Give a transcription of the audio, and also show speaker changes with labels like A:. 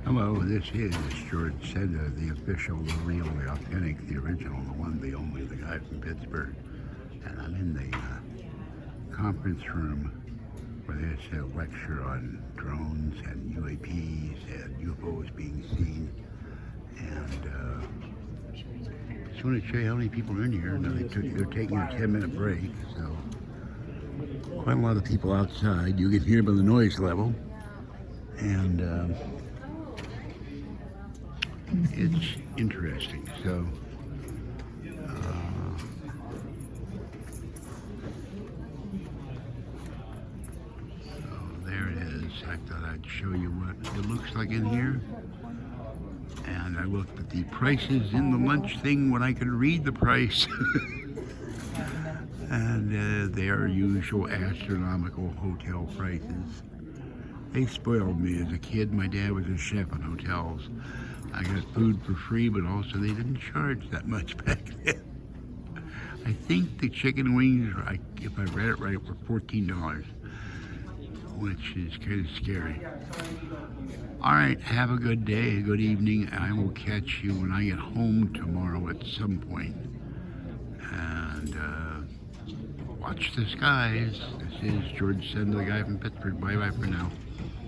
A: Hello, this is George Senda, the official, the real, the authentic, the original, the one, the only, the guy from Pittsburgh. And I'm in the conference room where there's a lecture on drones and UAPs and UFOs being seen. And just want to show you how many people are in here. Now they're taking a 10-minute break, so quite a lot of people outside. You can hear by the noise level. And it's interesting. So there it is. I thought I'd show you what it looks like in here. And I looked at the prices in the lunch thing when I could read the price. And they are usual astronomical hotel prices. They spoiled me as a kid. My dad was a chef in hotels. I got food for free, but also they didn't charge that much back then. I think the chicken wings, if I read it right, were $14, which is kind of scary. All right, have a good day, a good evening. I will catch you when I get home tomorrow at some point. And watch the skies. This is George Senda, the guy from Pittsburgh. Bye-bye for now.